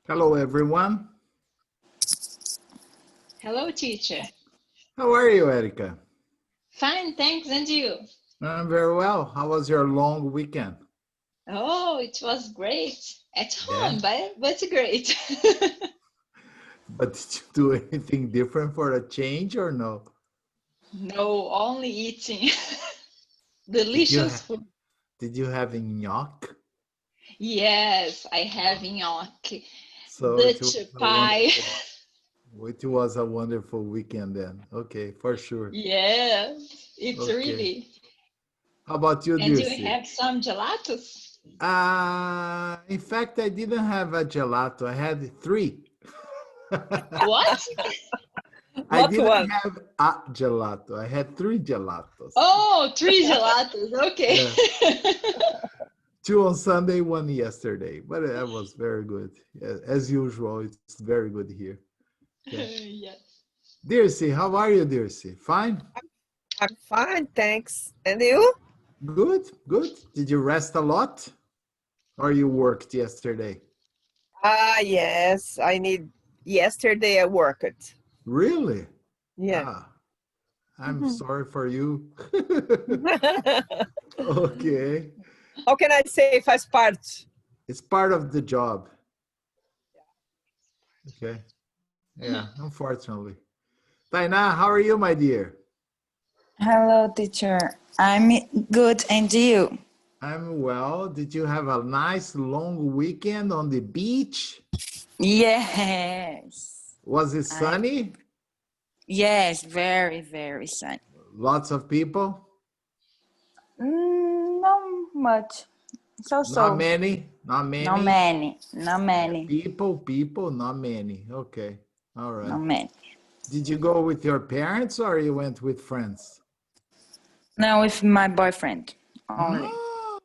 Hello, everyone. Hello, teacher. How are you, Erica? Fine, thanks. And you? I'm very well. How was your long weekend? Oh, it was great. At Yeah. home, but great. But did you do anything different for a change or no? No, only eating Did you delicious ha food. did you have gnocchi? Yes, I have gnocchi, So Dutch pie. it was a wonderful weekend then. Okay, for sure. Yeah, it's Okay. really. How about you, And you Dirce? have some gelatos? In fact, I didn't have a gelato. I had three. What? I Not didn't one. have a gelato. I had three gelatos. Oh, three gelatos. Okay. Yeah. Two on Sunday, one yesterday, but that was very good. As usual, it's very good here. Okay. Yes. Dirce, how are you, Dirce? Fine? I'm fine, thanks. And you? Good, good. Did you rest a lot? Or you worked yesterday? Yes, yesterday I worked. Really? Yeah. Ah, I'm sorry for you. Okay. How can I say faz parte? It's part of the job. Okay. Yeah, unfortunately. Tainá, how are you, my dear? Hello, teacher. I'm good, and you? I'm well. Did you have a nice long weekend on the beach? Yes. Was it sunny? Yes, very, very sunny. Lots of people? Not much. Not So. many? Not Not many? many. Not Yeah, many. people, not many. Okay. All right. Not many. Did you go with your parents or you went with friends? No, with my boyfriend only. Oh,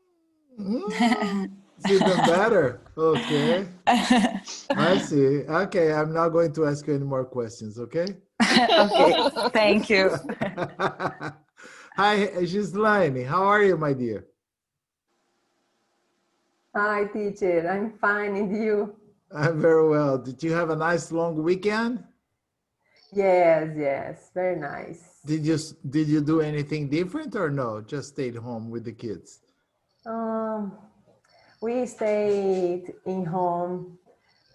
it's even better. Okay. I see. Okay, I'm not going to ask you any more questions, okay? Okay, thank you. Hi, Gislaine. How are you, my dear? Hi, teacher. I'm fine. And you? I'm very well. Did you have a nice long weekend? Yes. Very nice. Did you do anything different or no? Just stayed home with the kids? Um, we stayed in home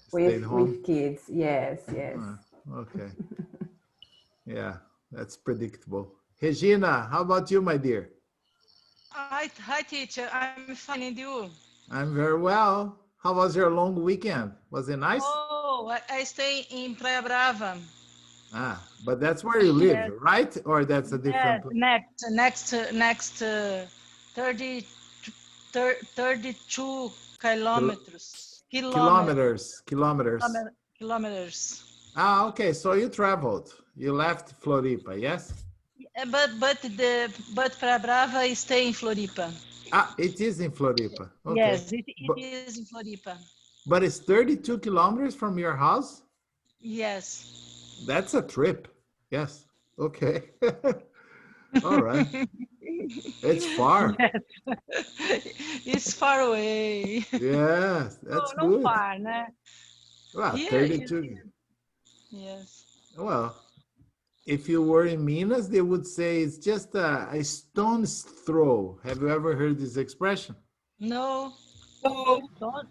Stayed home? with kids. Yes. Okay. Yeah, that's predictable. Regina, how about you, my dear? Hi, teacher. I'm fine, and you? I'm very well. How was your long weekend? Was it nice? Oh, I stay in Praia Brava. Ah, but that's where you live, Yes, right? Or that's a different yes. place? Next 30, 32 kilometers. Kilometers. Kilometers. Ah, okay. So you traveled. You left Floripa, yes? But Praia Brava stay in Floripa. Ah, it is in Floripa. Okay. Yes, it But, is in Floripa. but it's 32 kilometers from your house? Yes. That's a trip. Yes. Okay. All right. It's far. Yes. It's far away. Yes, that's Não good. far, né? Well, Here is, 32. yes. Well, if you were in Minas, they would say it's just a stone's throw. Have you ever heard this expression? No. No.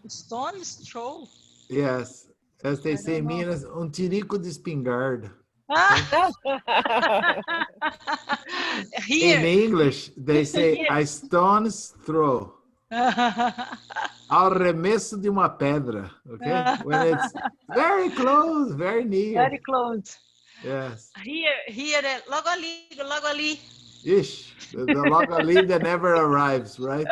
Stone's throw. Yes. As they I say don't in know. Minas, tirico de espingarda. Ah! In Here. English, they say a stone's throw. Ao remesso de uma pedra, okay? When it's very close, very near. Very close. Yes. Here, logo ali. Ish, the logo ali that never arrives, right?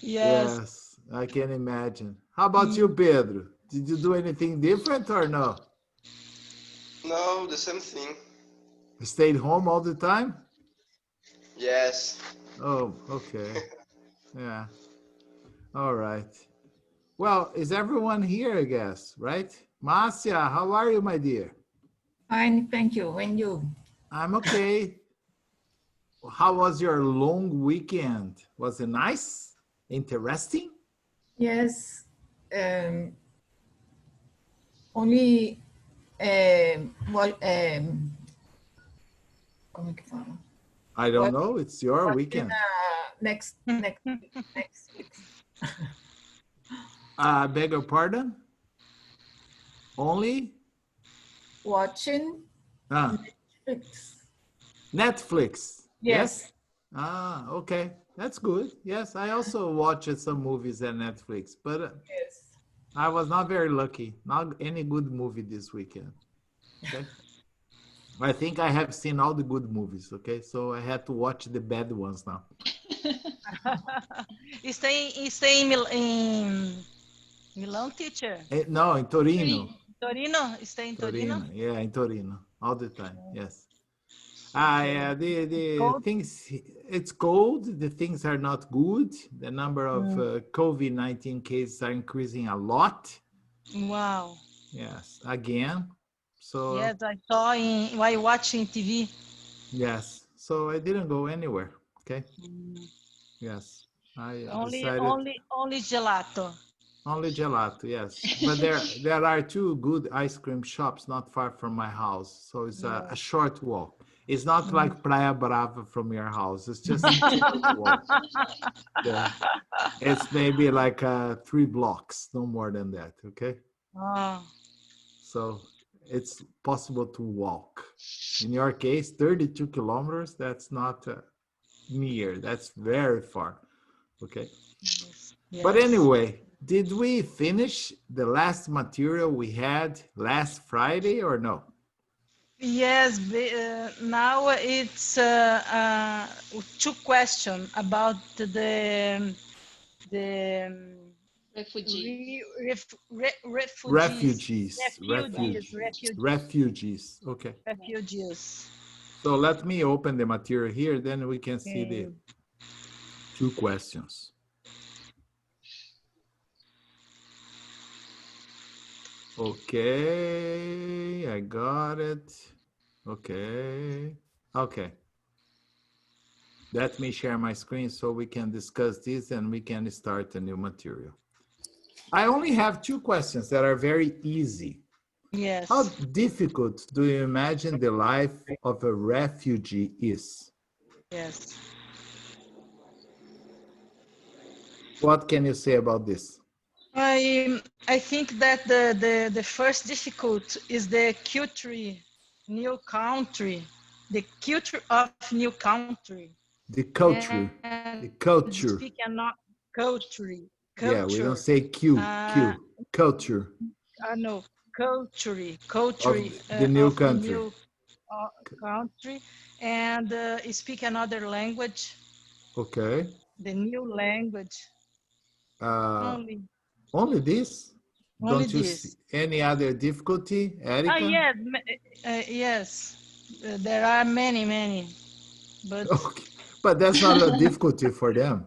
Yes. Yes, I can imagine. How about you, Pedro? Did you do anything different or no? No, the same thing. You stayed home all the time? Yes. Oh, okay. Yeah. All right. Well, is everyone here, I guess, right? Marcia, how are you, my dear? Fine, thank you. And you? I'm okay. How was your long weekend? Was it nice? Interesting? Yes, only como é que fala? I don't know. It's your weekend. Next week. Beg your pardon? Only? Watching Netflix. Netflix. Yes. Okay. That's good. Yes, I also watched some movies at Netflix, but Yes. I was not very lucky. Not any good movie this weekend. Okay. I think I have seen all the good movies. Okay, so I had to watch the bad ones now. Stay in Milan, teacher. No, in Torino. Torino? Stay in Torino? Yeah, in Torino all the time. Yes. Yeah, the things, it's cold. The things are not good. The number of COVID-19 cases are increasing a lot. Wow. Yes, again. So yes, I saw while watching TV. Yes, so I didn't go anywhere. Okay. Yes, I decided only gelato. Only gelato, yes. But there are two good ice cream shops not far from my house, so it's a short walk. It's not like Praia Brava from your house. It's just a short walk. Yeah. It's maybe like 3 blocks, no more than that. Okay. So it's possible to walk. In your case, 32 kilometers, that's not near. That's very far. Okay. Yes. But anyway, did we finish the last material we had last Friday or no? Yes, now it's 2 questions about the refugees. Okay. Refugees. So let me open the material here, then we can see the 2 questions. Okay, I got it. Okay. Let me share my screen so we can discuss this and we can start a new material. I only have 2 questions that are very easy. Yes. How difficult do you imagine the life of a refugee is? Yes. What can you say about this? I think that the first difficult is the new country, the culture of new country. The culture. Speak not culture. Yeah, we don't say culture. No, culture of the new country. The new country, and speak another language. Okay. The new language. Only this? Only Don't you this. see any other difficulty, Erica? Yes. There are many, but okay. But that's not a difficulty for them.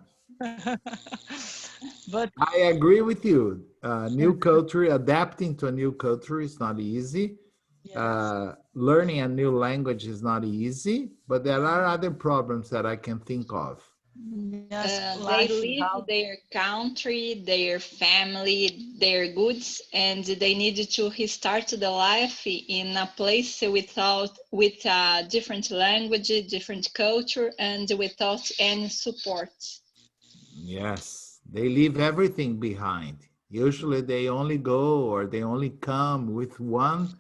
But I agree with you. New culture, adapting to a new culture is not easy. Yes. Learning a new language is not easy, but there are other problems that I can think of. Yes, they leave their country, their family, their goods, and they need to restart the life in a place with a different language, different culture, and without any support. Yes, they leave everything behind. Usually they only go or they only come with one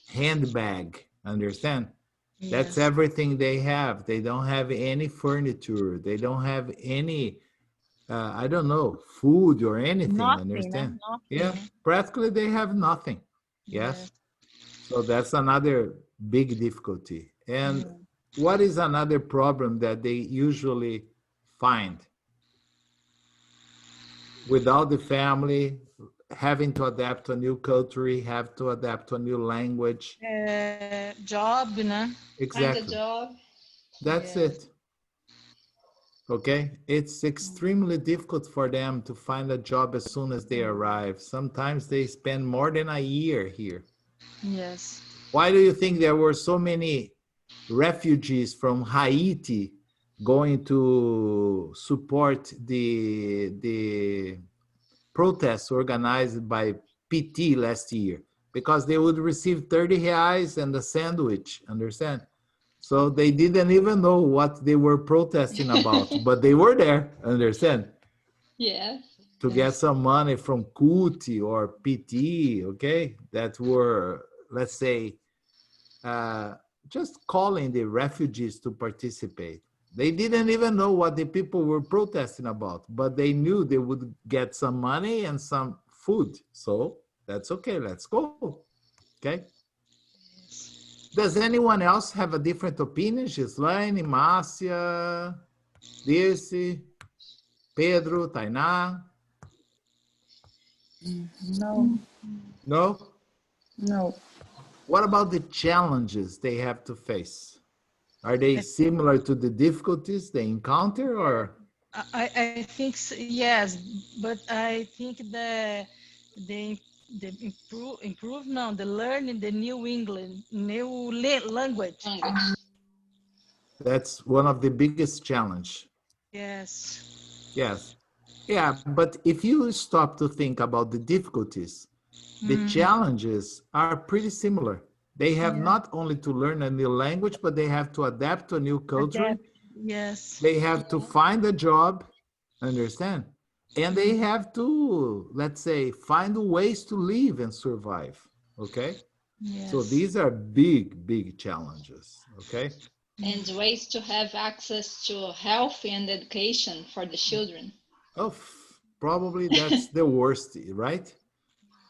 handbag, understand? Yes. That's everything they have. They don't have any furniture. They don't have any, I don't know, food or anything, nothing, understand? Nothing. Yeah, practically they have nothing. Yes. So that's another big difficulty. And what is another problem that they usually find? Without the family, having to adapt to a new culture, have to adapt to a new language. Job, né? Exactly. Find a job. That's it. Okay. It's extremely difficult for them to find a job as soon as they arrive. Sometimes they spend more than a year here. Yes. Why do you think there were so many refugees from Haiti going to support the protests organized by PT last year because they would receive 30 reais and a sandwich, understand? So they didn't even know what they were protesting about, but they were there, understand? Yes. To get some money from CUT or PT, okay? That were, let's say, just calling the refugees to participate. They didn't even know what the people were protesting about, but they knew they would get some money and some food. So that's okay, let's go, okay? Does anyone else have a different opinion? Gislaine, Márcia, Dirce, Pedro, Tainá? No, No? no. What about the challenges they have to face? Are they similar to the difficulties they encounter, or? I think yes, but I think the improve now the learning the new England new language. That's one of the biggest challenge. Yes. Yes. Yeah, but if you stop to think about the difficulties, the challenges are pretty similar. They have not only to learn a new language, but they have to adapt to a new culture. Yes. They have to find a job, understand? And they have to, let's say, find ways to live and survive, okay? Yes. So these are big, big challenges, okay? And ways to have access to health and education for the children. Oh, probably that's the worst, right?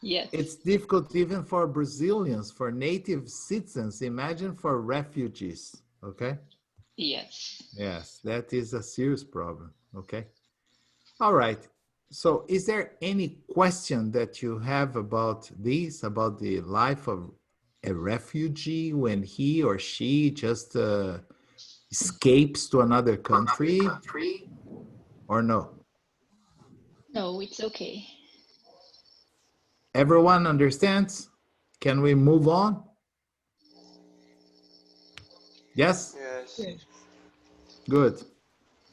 Yes. It's difficult even for Brazilians, for native citizens. Imagine for refugees, okay? Yes. Yes, that is a serious problem, okay? All right. So is there any question that you have about this, about the life of a refugee when he or she just escapes to another country, or no? No, it's okay. Everyone understands? Can we move on? Yes? Yes. Good.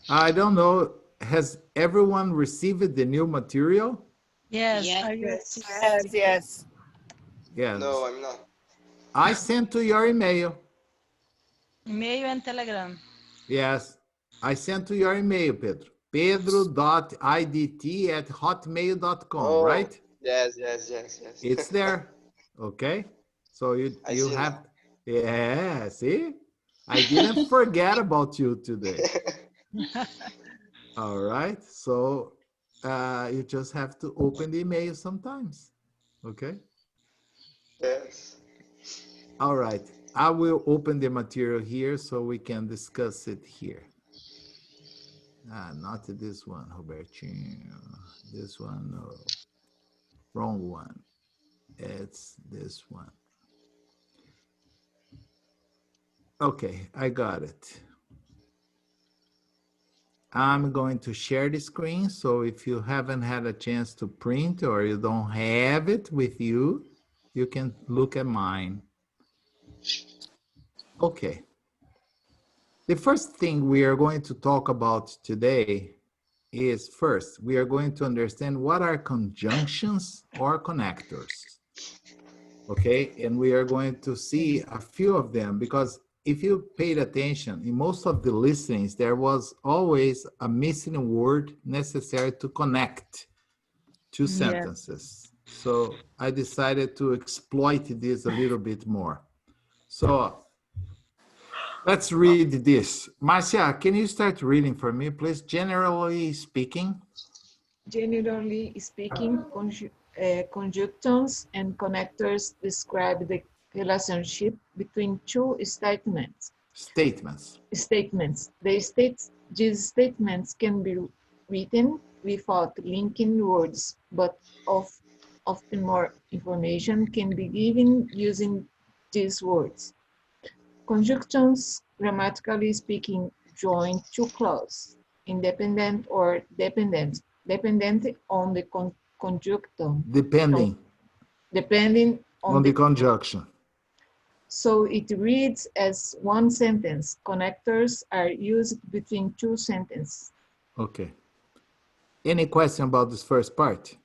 I don't know, has everyone received the new material? Yes. Yes. Are you Yes, yes. Yes. No, I'm not. I sent to your email. Email and Telegram. Yes. I sent to your email, Pedro. pedro.idt@hotmail.com, Oh, right? yes. It's there. Okay. So I you see have, now. yeah, see? I didn't forget about you today. All right. So you just have to open the email sometimes. Okay. Yes. All right. I will open the material here so we can discuss it here. Not this one, Robertinho. This one, no. Wrong one. It's this one. Okay, I got it. I'm going to share the screen, so if you haven't had a chance to print or you don't have it with you, you can look at mine. Okay. The first thing we are going to talk about today is first, we are going to understand what are conjunctions or connectors. Okay, and we are going to see a few of them because if you paid attention, in most of the listenings, there was always a missing word necessary to connect two sentences. So I decided to exploit this a little bit more. So let's read this. Marcia, can you start reading for me, please? Generally speaking. Generally speaking, conjunctions and connectors describe the relationship between two statements. These statements can be written without linking words, but often more information can be given using these words. Conjunctions, grammatically speaking, join two clauses, independent or dependent on the conjunctum. Depending on the conjunction. So it reads as one sentence. Connectors are used between two sentences. Okay. Any question about this first part?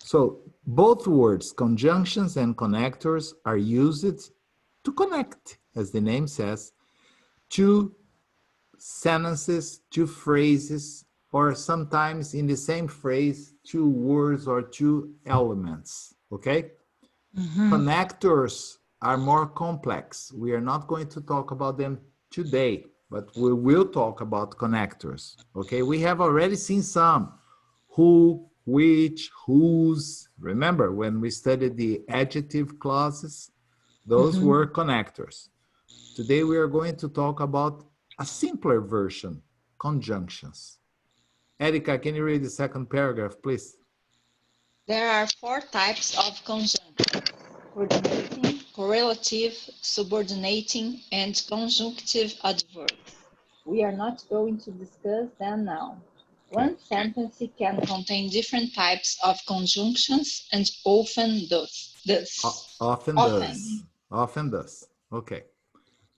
So both words, conjunctions and connectors, are used to connect, as the name says, two sentences, two phrases, or sometimes in the same phrase, two words or two elements, okay? Connectors are more complex. We are not going to talk about them today, but we will talk about connectors, okay? We have already seen some, who, which, whose. Remember when we studied the adjective clauses? Those were connectors. Today we are going to talk about a simpler version, conjunctions. Erika, can you read the second paragraph, please? There are 4 types of conjunctions: coordinating, correlative, subordinating, and conjunctive adverbs. We are not going to discuss them now. One sentence can contain different types of conjunctions and often does. Often does. Okay.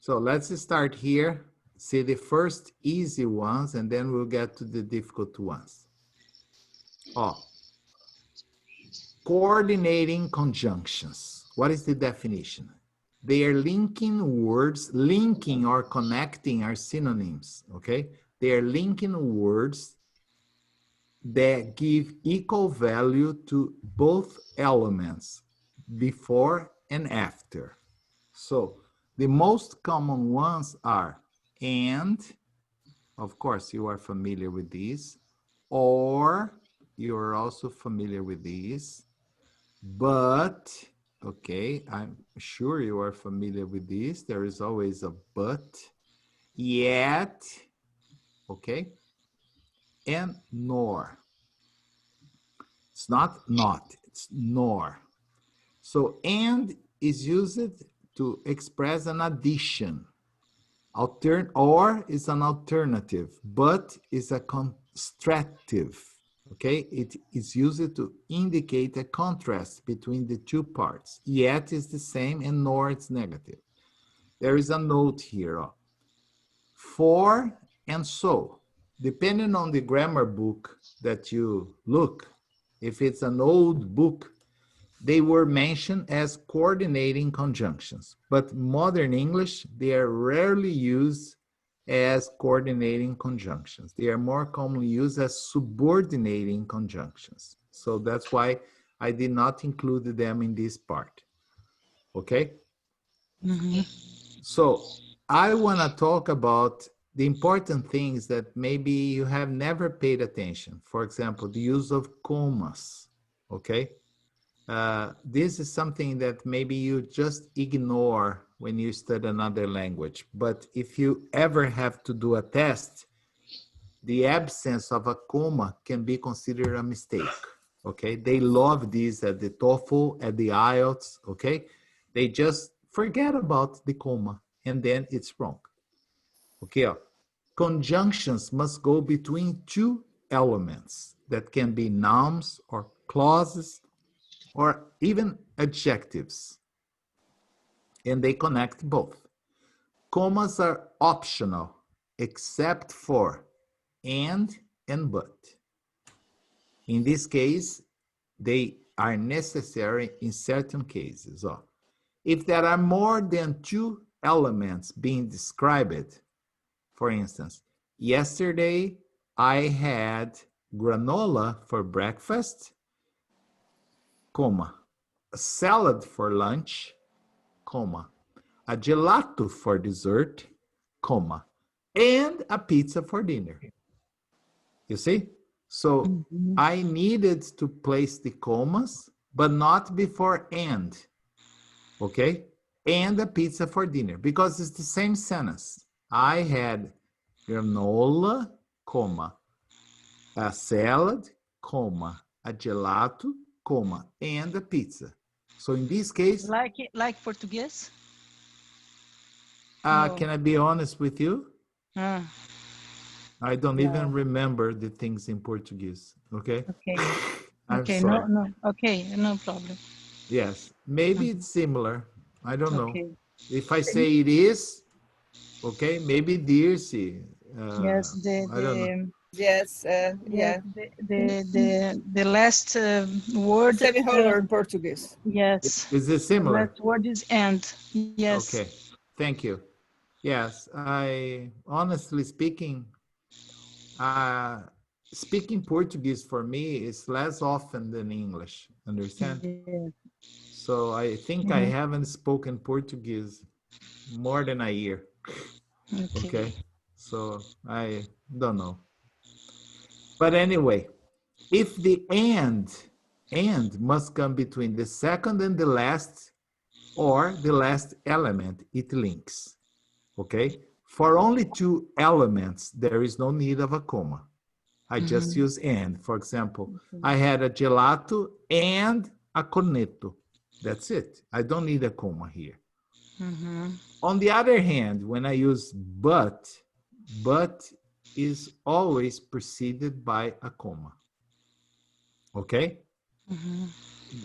So let's start here. See the first easy ones, and then we'll get to the difficult ones. Coordinating conjunctions. What is the definition? They are linking words. Linking or connecting are synonyms, okay? They are linking words that give equal value to both elements, before and after. So the most common ones are and, of course, you are familiar with these, or you are also familiar with these, but, okay, I'm sure you are familiar with these. There is always a but, yet, okay, and nor. It's not, it's nor. So and is used to express an addition. Or is an alternative, but is a constructive. Okay, it is used to indicate a contrast between the two parts. Yet is the same and nor it's negative. There is a note here. For and so. Depending on the grammar book that you look, if it's an old book, they were mentioned as coordinating conjunctions, but modern English, they are rarely used as coordinating conjunctions. They are more commonly used as subordinating conjunctions. So that's why I did not include them in this part. Okay? So I want to talk about the important things that maybe you have never paid attention. For example, the use of commas. Okay? This is something that maybe you just ignore when you study another language. But if you ever have to do a test, the absence of a comma can be considered a mistake. Okay, they love this at the TOEFL, at the IELTS. Okay, they just forget about the comma and then it's wrong. Okay, conjunctions must go between two elements that can be nouns or clauses or even adjectives, and they connect both. Commas are optional, except for and but. In this case, they are necessary in certain cases. If there are more than two elements being described, for instance, yesterday I had granola for breakfast, comma, a salad for lunch, comma, a gelato for dessert, comma, and a pizza for dinner. You see? So I needed to place the commas, but not before and. Okay? And a pizza for dinner, because it's the same sentence. I had granola, comma, a salad, comma, a gelato, comma, and a pizza. So in this case, like Portuguese? No. Can I be honest with you? I don't No. even remember the things in Portuguese. Okay. Okay. I'm Okay. sorry. No. Okay. No problem. Yes. Maybe it's similar. I don't know. Okay. If I say it is, okay, maybe dirse. Yes. I don't know. Yes, Yes, yeah. the last word. Semicolon in Portuguese. Yes. Is it The similar? last word is and. Yes. Okay, thank you. Yes, honestly speaking, uh, speaking Portuguese for me is less often than English, understand? Yeah. So I think I haven't spoken Portuguese more than a year, Okay. okay? So I don't know. But anyway, if the and must come between the second and the last or the last element, it links, okay? For only two elements, there is no need of a comma. I just use and. For example, I had a gelato and a cornetto. That's it. I don't need a comma here. On the other hand, when I use but is always preceded by a comma. Okay?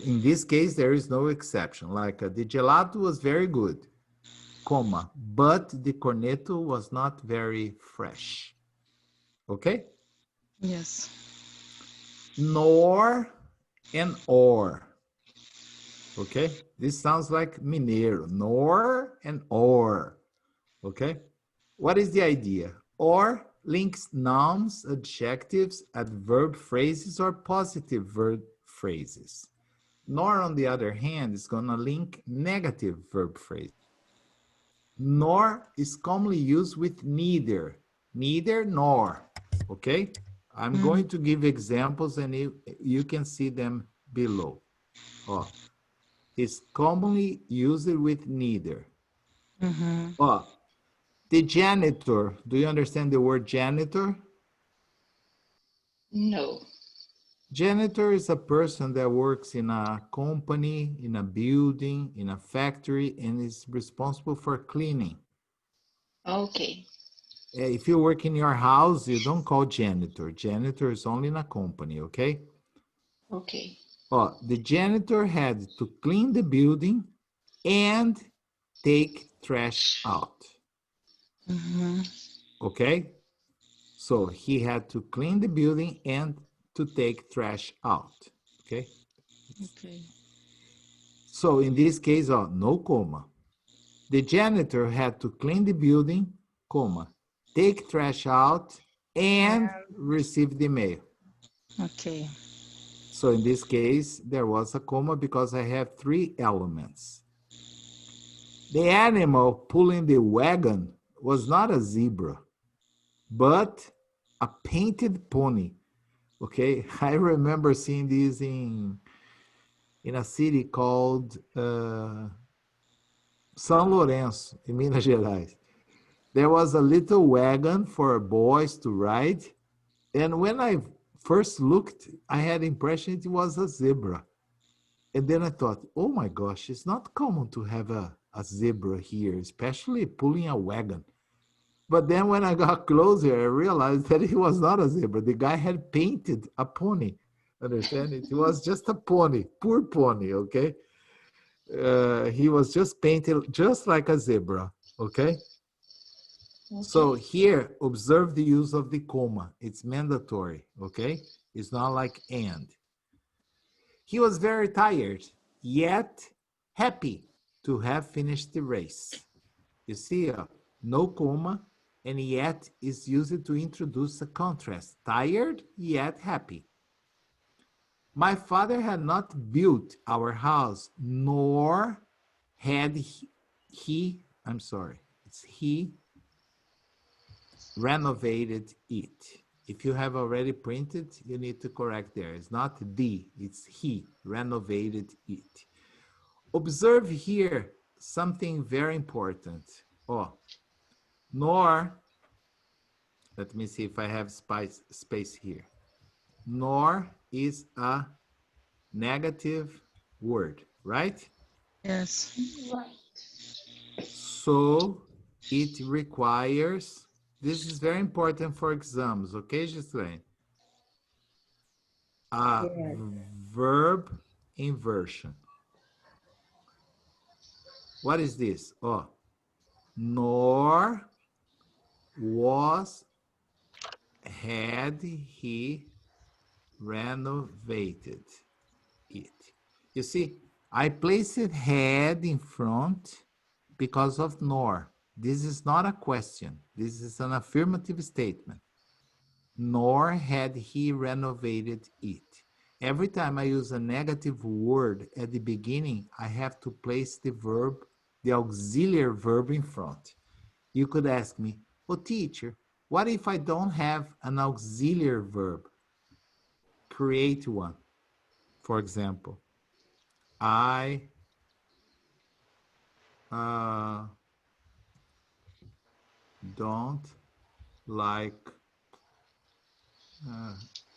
In this case, there is no exception. Like the gelato was very good, comma, but the cornetto was not very fresh. Okay? Yes. Nor and or. Okay? This sounds like mineiro. Nor and or. Okay? What is the idea? Or links nouns, adjectives, adverb phrases, or positive verb phrases. Nor, on the other hand, is going to link negative verb phrases. Nor is commonly used with neither. Neither nor. Okay? I'm going to give examples and you can see them below. Oh, is commonly used with neither. Oh, the janitor. Do you understand the word janitor? No. Janitor is a person that works in a company, in a building, in a factory, and is responsible for cleaning. Okay. If you work in your house, you don't call janitor. Janitor is only in a company, okay? Okay. Oh, the janitor had to clean the building and take trash out. Okay? So he had to clean the building and to take trash out. Okay? Okay. So in this case, no comma. The janitor had to clean the building, comma, take trash out, and receive the mail. Okay. So in this case, there was a comma because I have three elements. The animal pulling the wagon was not a zebra, but a painted pony. Okay, I remember seeing this in a city called São Lourenço, in Minas Gerais. There was a little wagon for boys to ride, and when I first looked, I had the impression it was a zebra. And then I thought, oh my gosh, it's not common to have a zebra here, especially pulling a wagon. But then when I got closer, I realized that it was not a zebra. The guy had painted a pony. Understand? It was just a pony, poor pony, okay? He was just painted just like a zebra, okay? So here, observe the use of the comma. It's mandatory, okay? It's not like and. He was very tired, yet happy to have finished the race. You see, no comma, and yet is used to introduce a contrast. Tired, yet happy. My father had not built our house, nor had he renovated it. If you have already printed, you need to correct there. It's not it's he renovated it. Observe here something very important. Oh, nor, let me see if I have space here. Nor is a negative word, right? Yes. So it requires, this is very important for exams, okay, Gislaine? A Yes. verb inversion. What is this? Oh, nor was had he renovated it? You see, I placed had in front because of nor. This is not a question. This is an affirmative statement. Nor had he renovated it. Every time I use a negative word at the beginning, I have to place the verb, the auxiliary verb in front. You could ask me, oh teacher, what if I don't have an auxiliary verb? Create one. For example, I don't like,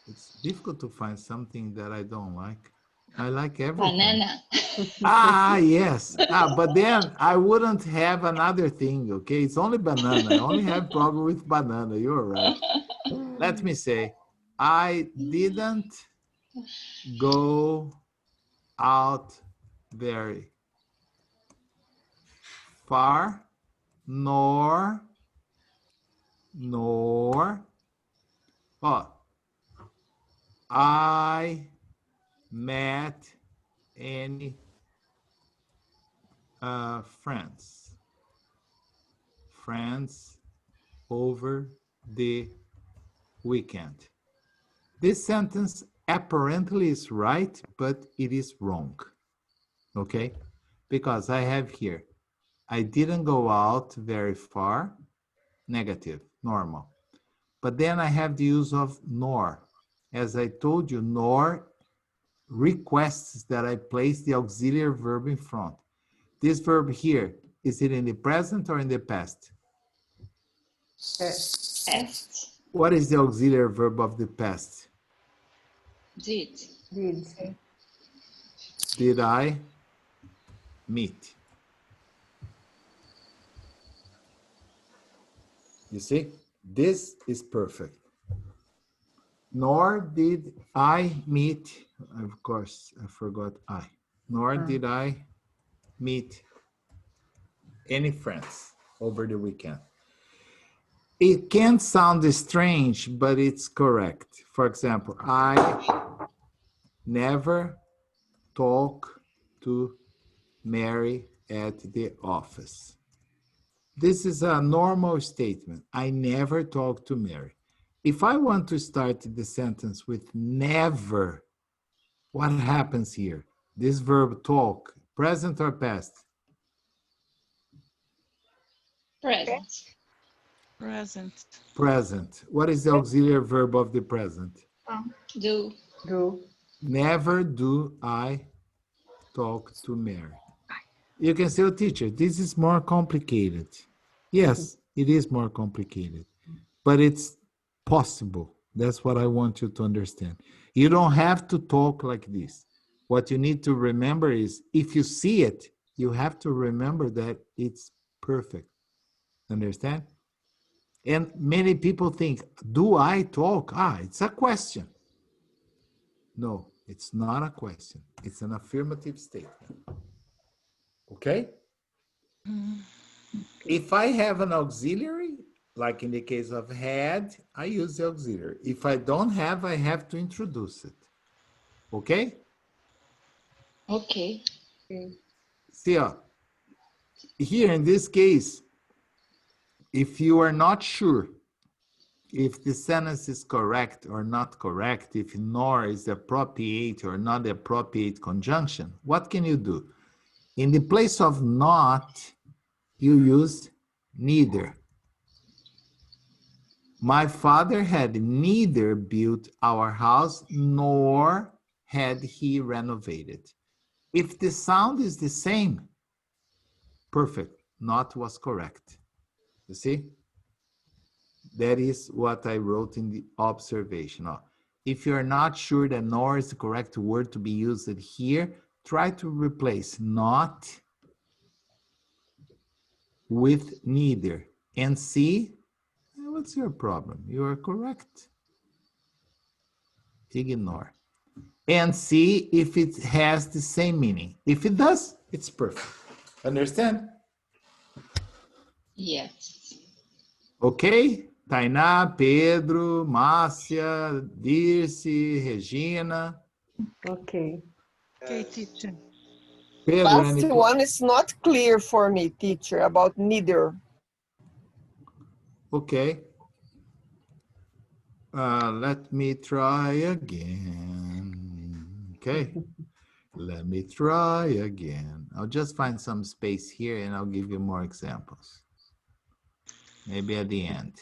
it's difficult to find something that I don't like. I like everything. Banana. Ah, yes. But then I wouldn't have another thing, okay? It's only banana. I only have problem with banana. You're right. Let me say, I didn't go out very far, nor, I met any friends over the weekend. This sentence apparently is right, but it is wrong, okay? Because I have here, I didn't go out very far, negative, normal. But then I have the use of nor. As I told you, nor requests that I place the auxiliary verb in front. This verb here, is it in the present or in the past? Past. What is the auxiliary verb of the past? Did. Did I meet? You see, this is perfect. Nor did I meet, of course, I forgot I. Nor did I meet any friends over the weekend. It can sound strange, but it's correct. For example, I never talk to Mary at the office. This is a normal statement. I never talk to Mary. If I want to start the sentence with never, what happens here? This verb talk, present or past? Present. Present. Present. What is the auxiliary verb of the present? Do. Never do I talk to Mary. You can say, oh, teacher, this is more complicated. Yes, it is more complicated, but it's possible. That's what I want you to understand. You don't have to talk like this. What you need to remember is, if you see it, you have to remember that it's perfect. Understand? And many people think, do I talk? It's a question. No, it's not a question. It's an affirmative statement. Okay? If I have an auxiliary, like in the case of had, I use the auxiliary. If I don't have, I have to introduce it. Okay? Okay. See, here in this case, if you are not sure if the sentence is correct or not correct, if nor is the appropriate or not the appropriate conjunction, what can you do? In the place of not, you use neither. My father had neither built our house nor had he renovated. If the sound is the same, perfect, not was correct. You see? That is what I wrote in the observation. If you're not sure that nor is the correct word to be used here, try to replace not with neither and see what's your problem. You are correct. Ignore. And see if it has the same meaning. If it does, it's perfect. Understand? Yes. Okay? Tainá, Pedro, Márcia, Dirce, Regina. Okay. Okay, teacher. Pedro, Last one is not clear for me, teacher, about neither. Okay. Let me try again. Okay. Let me try again. I'll just find some space here and I'll give you more examples. Maybe at the end.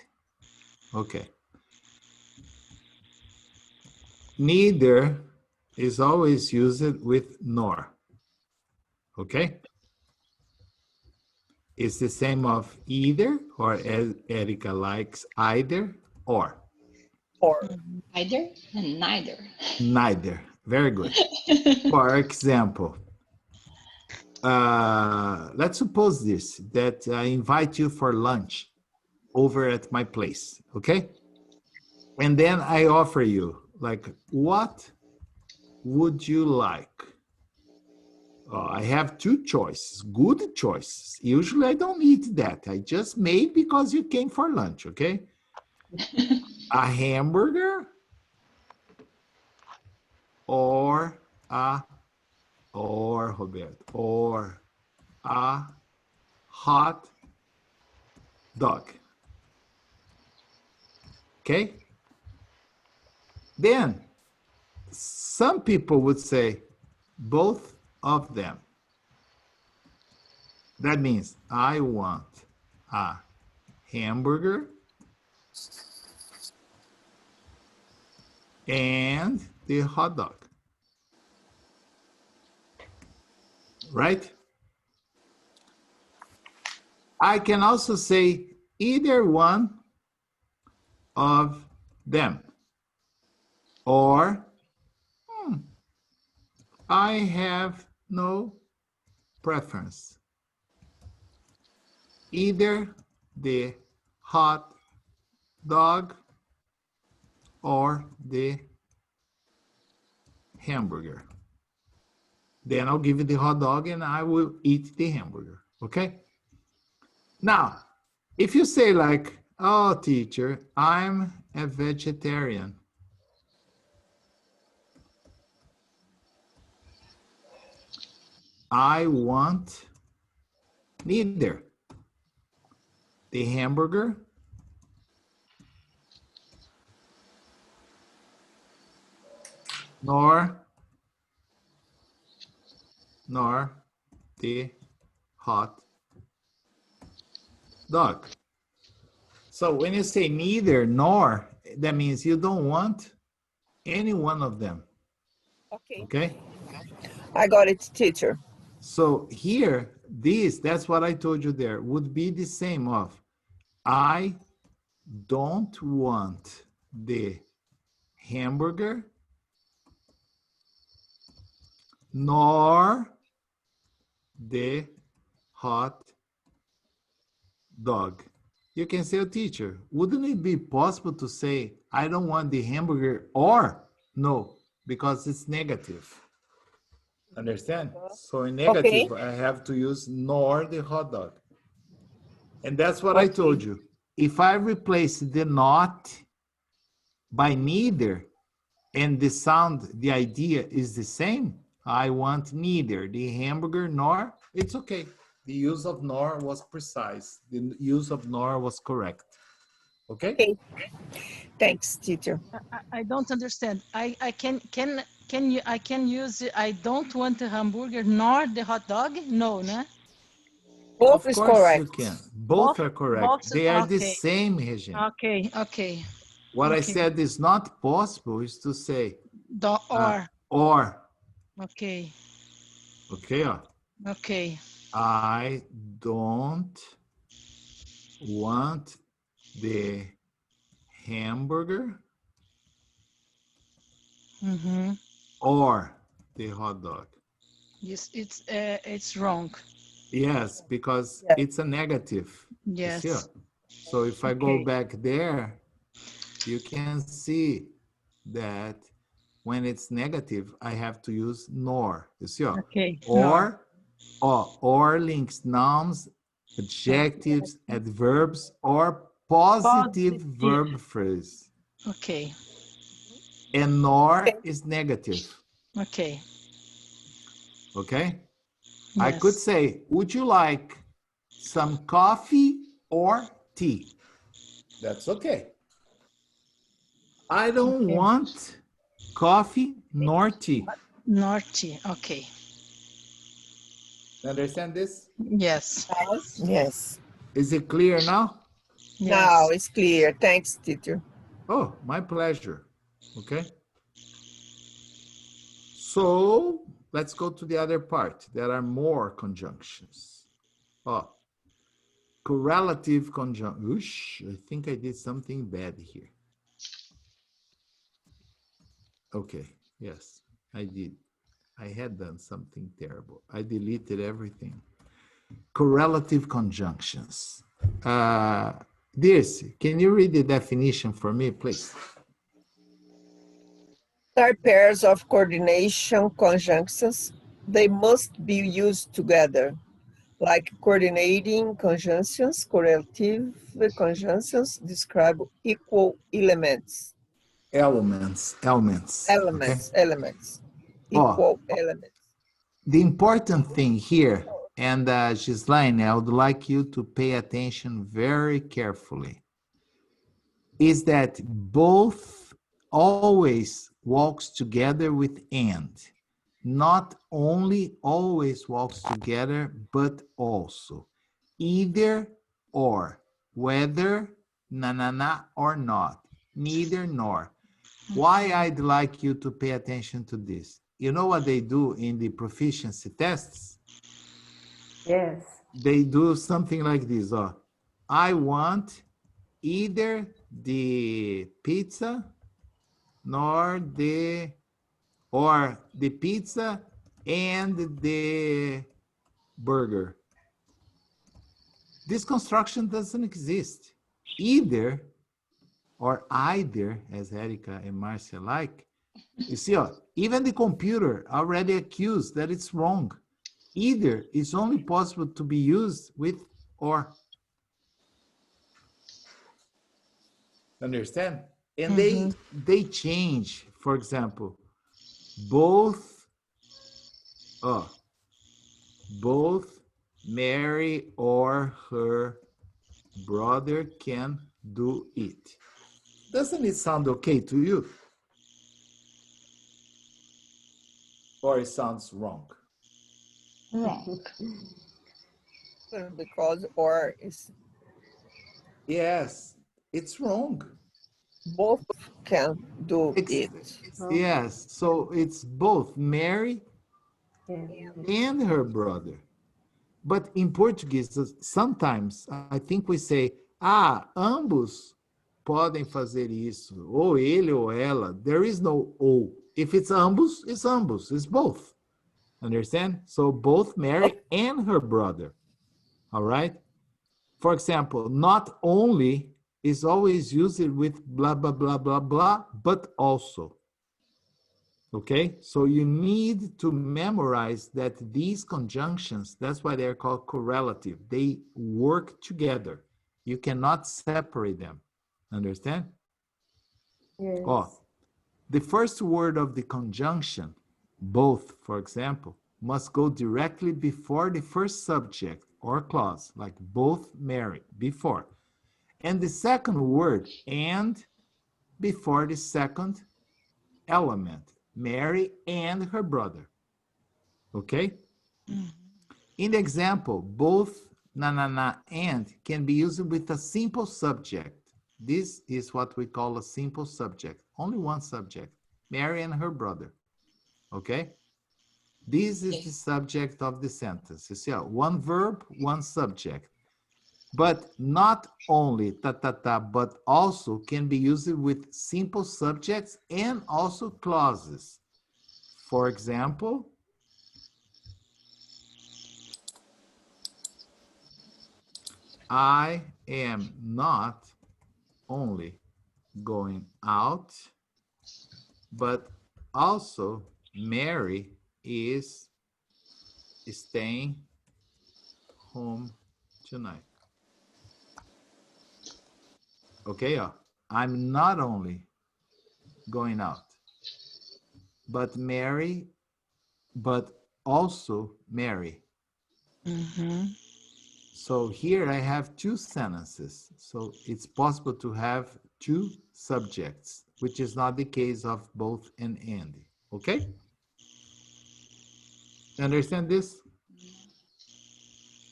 Okay. Neither is always used with nor. Okay? It's the same of either, or as Erica likes, either or. Or. Either and neither. Neither. Very good. For example, let's suppose this, that I invite you for lunch over at my place, okay? And then I offer you, like, what would you like? I have two choices, good choices. Usually I don't eat that. I just made because you came for lunch, okay? A hamburger or a hot dog. Okay? Then some people would say both of them. That means I want a hamburger and the hot dog. Right? I can also say either one of them. Or I have no preference. Either the hot dog or the hamburger. Then I'll give you the hot dog and I will eat the hamburger, okay? Now, if you say like, oh, teacher, I'm a vegetarian. I want neither the hamburger nor the hot dog. So when you say neither nor, that means you don't want any one of them. Okay. Okay? I got it, teacher. So here, that's what I told you there, would be the same of I don't want the hamburger nor the hot dog. You can say, oh, teacher, wouldn't it be possible to say, I don't want the hamburger or no, because it's negative. Understand? So in negative, I have to use nor the hot dog. And that's what I told you. If I replace the not by neither, and the sound, the idea is the same, I want neither the hamburger nor, it's okay. The use of nor was precise. The use of nor was correct. Okay? Okay. Thanks, teacher. I don't understand. I can use I don't want the hamburger nor the hot dog? No, no? Both Of is course correct. you can. Both are correct. They are the same, Regina. Okay, okay. What I said is not possible is to say The or. Okay. Okay. Okay. I don't want the hamburger or the hot dog. Yes, it's wrong. Yes, because it's a negative. Yes. So if I go back there, you can see that when it's negative, I have to use nor. You see? Okay. Or links nouns, adjectives, adverbs, or positive verb phrase. Okay. And nor is negative. Okay. Okay? Yes. I could say, would you like some coffee or tea? That's okay. I don't want coffee nor tea. Nor tea. Okay. Understand this? Yes. Yes. Is it clear now? Yes. Now it's clear. Thanks, teacher. Oh, my pleasure. Okay. So let's go to the other part. There are more conjunctions. Oh, correlative conjunction. Oosh, I think I did something bad here. Okay, yes, I did. I had done something terrible. I deleted everything. Correlative conjunctions. Dirce, can you read the definition for me, please? Are pairs of coordination conjunctions. They must be used together, like coordinating conjunctions. Correlative conjunctions describe equal elements. Elements. Okay. Elements. Equal elements. The important thing here, and Ghislaine, I would like you to pay attention very carefully, is that both always walks together with and. Not only always walks together, but also. Either or, whether, na, or not, neither nor. Why I'd like you to pay attention to this? You know what they do in the proficiency tests? Yes. They do something like this. I want either the pizza or the pizza and the burger. This construction doesn't exist. Either or either, as Erica and Marcia like. You see, even the computer already accused that it's wrong. Either is only possible to be used with or. Understand? And they change, for example, both Mary or her brother can do it. Doesn't it sound okay to you? Or it sounds wrong? Wrong. Because or is Yes, it's wrong. both can do it. Yes, so it's both Mary and her brother. But in Portuguese, sometimes I think we say, ambos podem fazer isso, ou ele ou ela. There is no ou. If it's ambos, it's both. Understand? So both Mary and her brother. All right? For example, not only is always used with blah, blah, blah, blah, blah, but also. Okay, so you need to memorize that these conjunctions, that's why they're called correlative. They work together. You cannot separate them. Understand? Yes. The first word of the conjunction, both, for example, must go directly before the first subject or clause, like both Mary, before. And the second word, and, before the second element, Mary and her brother. Okay? In the example, both na and can be used with a simple subject. This is what we call a simple subject. Only one subject, Mary and her brother. Okay? This is the subject of the sentence. You see, one verb, one subject. But not only but also can be used with simple subjects and also clauses. For example, I am not only going out, but also Mary is staying home tonight. Okay, I'm not only going out, but also Mary. So here I have two sentences. So it's possible to have two subjects, which is not the case of both and. Okay? Understand this?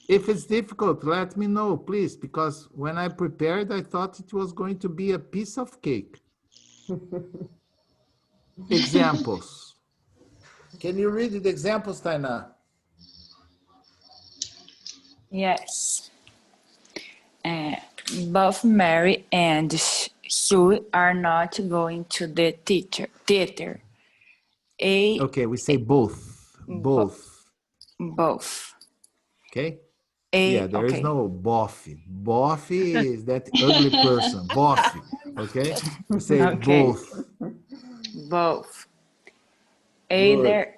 If it's difficult, let me know, please, because when I prepared, I thought it was going to be a piece of cake. Examples. Can you read the examples, Taina? Yes. Both Mary and Sue are not going to the theater. Okay, we say both. Both. Both. Okay? Yeah, there is Okay. no boffy. Boffy is that ugly person. Boffy. Okay? We say Okay. both. Both. Good. Either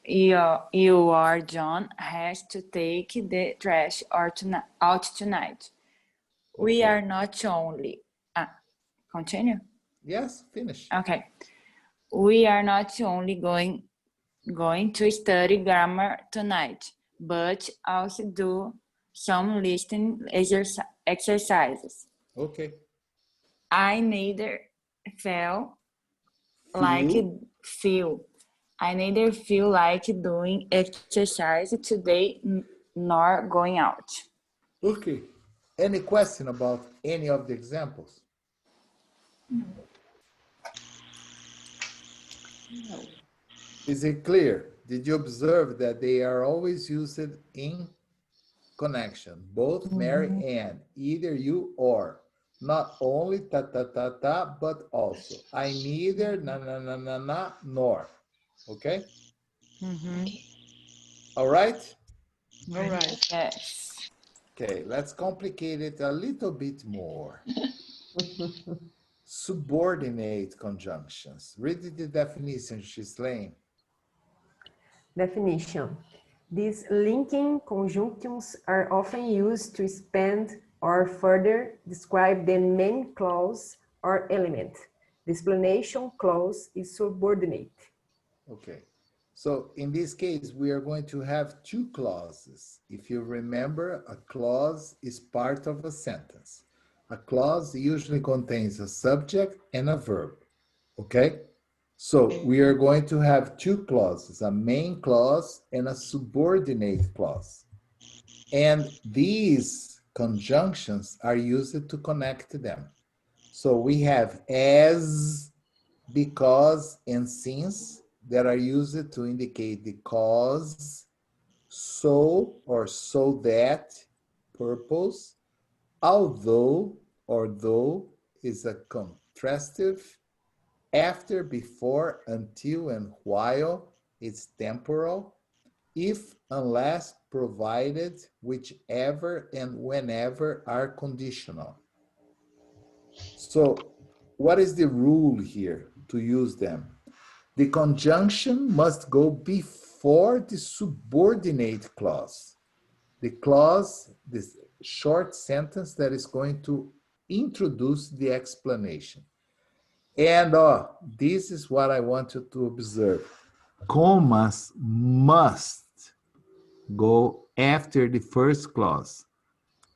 you or John has to take the trash out tonight. We Okay. are not only. Continue? Yes, finish. Okay. We are not only going to study grammar tonight, but also do some listening exercises. Okay. I neither feel like doing exercise today nor going out. Okay. Any question about any of the examples? No. Is it clear? Did you observe that they are always used in connection? Both Mary and, either you or. Not only ta ta ta ta, but also. I neither na na na na na nor. Okay? All right? All right. Yes. Okay, let's complicate it a little bit more. Subordinate conjunctions. Read the definition, Ghislaine. Definition. These linking conjunctions are often used to expand or further describe the main clause or element. The explanation clause is subordinate. Okay. So in this case, we are going to have two clauses. If you remember, a clause is part of a sentence. A clause usually contains a subject and a verb. Okay? So we are going to have two clauses, a main clause and a subordinate clause. And these conjunctions are used to connect them. So we have as, because, and since that are used to indicate the cause, so or so that, purpose, although or though is a contrastive, after, before, until, and while is temporal, if, unless, provided, whichever, and whenever are conditional. So what is the rule here to use them? The conjunction must go before the subordinate clause. The clause, this short sentence that is going to introduce the explanation. And this is what I want you to observe. Commas must go after the first clause,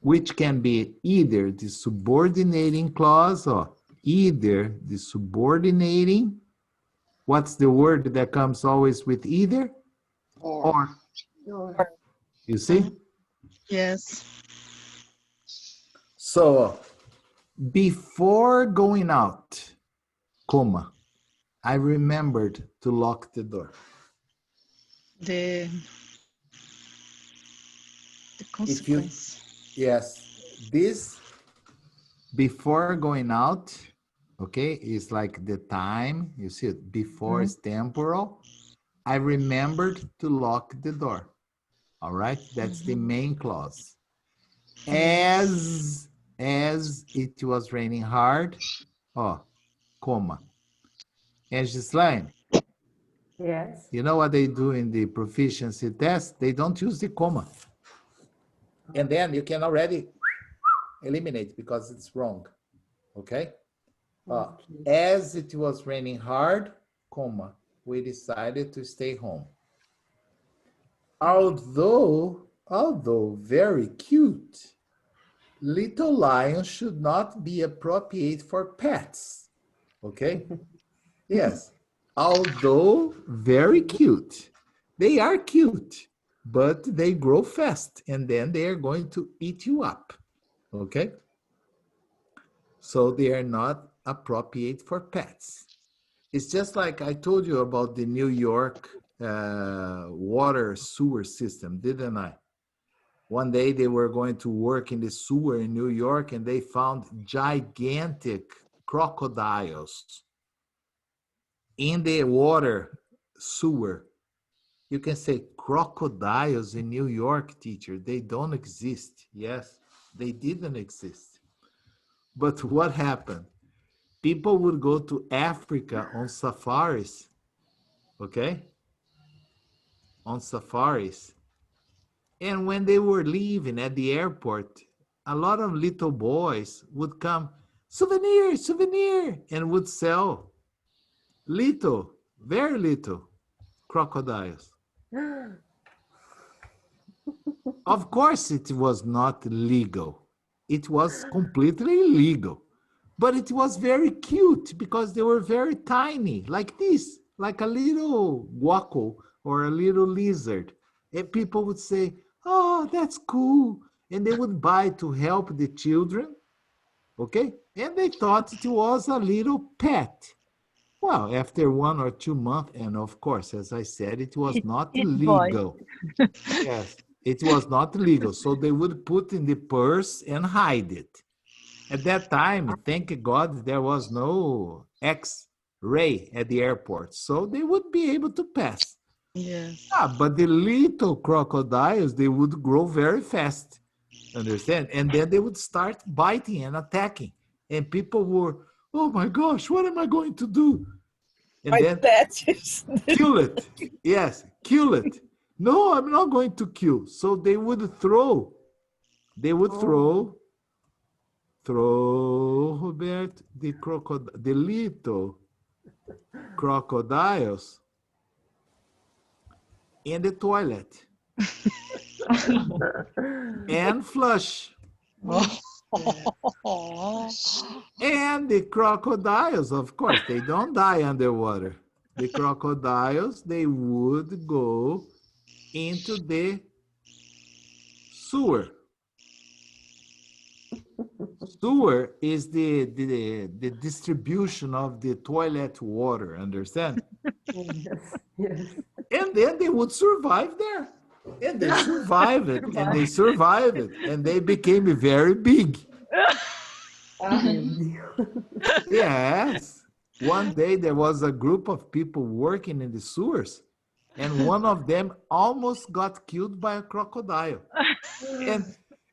which can be either the subordinating clause or either the subordinating. What's the word that comes always with either? Or. You see? Yes. So before going out, comma, I remembered to lock the door. The consequence. Yes, this before going out, okay, is like the time, you see it, before is temporal. I remembered to lock the door. All right, that's the main clause. As it was raining hard, comma. And Ghislaine, Yes. you know what they do in the proficiency test? They don't use the comma. And then you can already eliminate because it's wrong. Okay? Okay. As it was raining hard, comma, we decided to stay home. Although very cute, little lions should not be appropriate for pets. Okay? Yes. Although very cute, they are cute, but they grow fast and then they are going to eat you up. Okay? So they are not appropriate for pets. It's just like I told you about the New York water sewer system, didn't I? One day they were going to work in the sewer in New York and they found gigantic crocodiles in the water sewer. You can say crocodiles in New York, teacher. They don't exist. Yes, they didn't exist. But what happened? People would go to Africa on safaris, okay? On safaris. And when they were leaving at the airport, a lot of little boys would come, souvenir, souvenir, and would sell little, very little crocodiles. Of course, it was not legal. It was completely illegal. But it was very cute because they were very tiny, like this, like a little guaco or a little lizard. And people would say, oh, that's cool. And they would buy to help the children, okay? And they thought it was a little pet. Well, after 1 or 2 months, and of course, as I said, it was not legal. Yes, it was not legal. So they would put in the purse and hide it. At that time, thank God, there was no X-ray at the airport. So they would be able to pass. Yes. But the little crocodiles, they would grow very fast. Understand? And then they would start biting and attacking. And people were, oh my gosh, what am I going to do? And My then pet is kill it. Yes, kill it. No, I'm not going to kill. So they would throw, Robert, the little crocodiles in the toilet and flush. And the crocodiles, of course, they don't die underwater. The crocodiles, they would go into the sewer. Sewer is the distribution of the toilet water, understand? Yes, yes. And then they would survive there. And they survived it, and they survived it, and they became very big. Meu Deus. Yes. One day there was a group of people working in the sewers, and one of them almost got killed by a crocodile.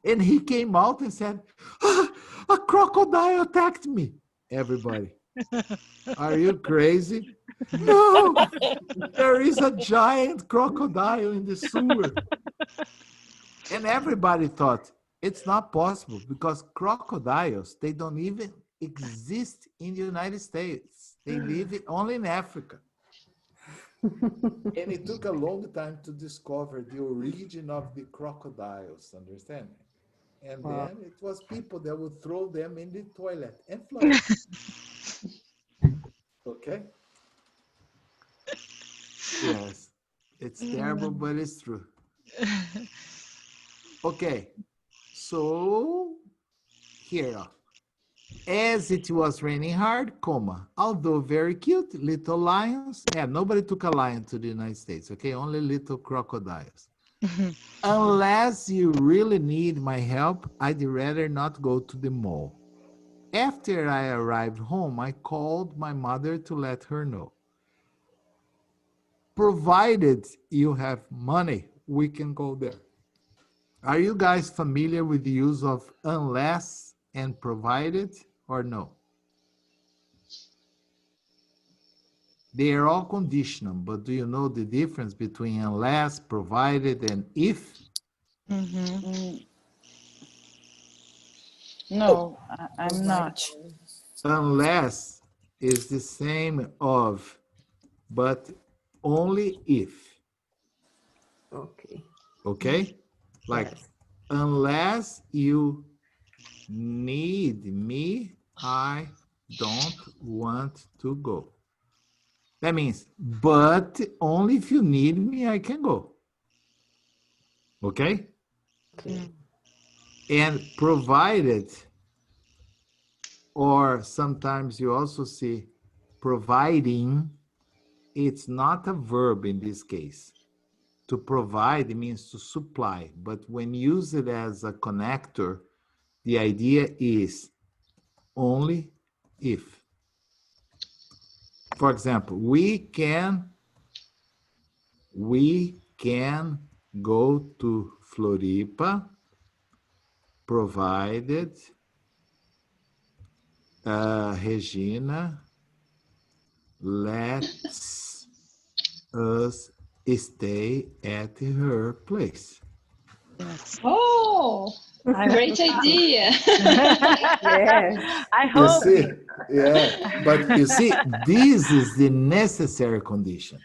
And he came out and said, "Ah, a crocodile attacked me." Everybody, are you crazy? No, there is a giant crocodile in the sewer. And everybody thought, it's not possible because crocodiles, they don't even exist in the United States. They live only in Africa. And it took a long time to discover the origin of the crocodiles, understand? And then it was people that would throw them in the toilet and flush. Okay? Yes. It's terrible, but it's true. Okay. So here, as it was raining hard, comma, although very cute, little lions. Yeah, nobody took a lion to the United States, okay? Only little crocodiles. Unless you really need my help, I'd rather not go to the mall. After I arrived home, I called my mother to let her know. Provided you have money, we can go there. Are you guys familiar with the use of unless and provided or no? They are all conditional, but do you know the difference between unless, provided, and if? Mm-hmm. No, I'm not. Unless is the same of, but only if. Okay. Okay? Like, Yes. unless you need me, I don't want to go. That means, but only if you need me, I can go. Okay? Okay. And provided, or sometimes you also see providing, it's not a verb in this case. To provide means to supply, but when used as a connector, the idea is only if. For example, we can go to Floripa provided Regina lets us stay at her place. Yes. Oh, great idea. Yes. I You hope. see? Yeah. But you see, this is the necessary condition.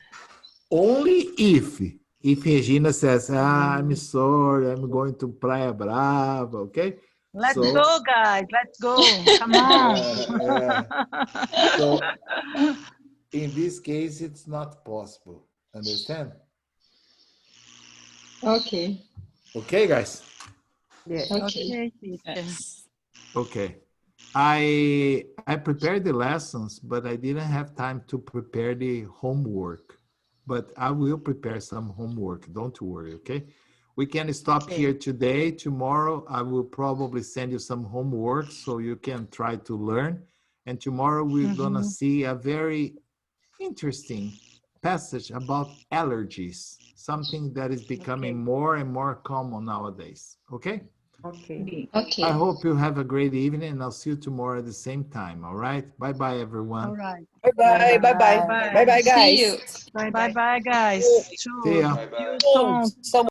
Only if Regina says, I'm sorry, I'm going to Praia Brava, okay? Let's So, go, guys. Let's go. Come on. yeah. So in this case, it's not possible. Understand? Okay. Okay, guys. Yes. Okay. Okay, teacher. Yes. Okay. I prepared the lessons, but I didn't have time to prepare the homework. But I will prepare some homework. Don't worry, okay? We can stop Okay. here today. Tomorrow, I will probably send you some homework so you can try to learn. And tomorrow, we're gonna see a very interesting passage about allergies, something that is becoming Okay. more and more common nowadays, okay? Okay. I Okay. hope you have a great evening, and I'll see you tomorrow at the same time, all right? Bye-bye, everyone. All right. Bye-bye. Bye-bye. Bye. Bye-bye, See you. guys. Bye bye. Bye-bye, guys. See ya. Bye bye. See you soon. Someone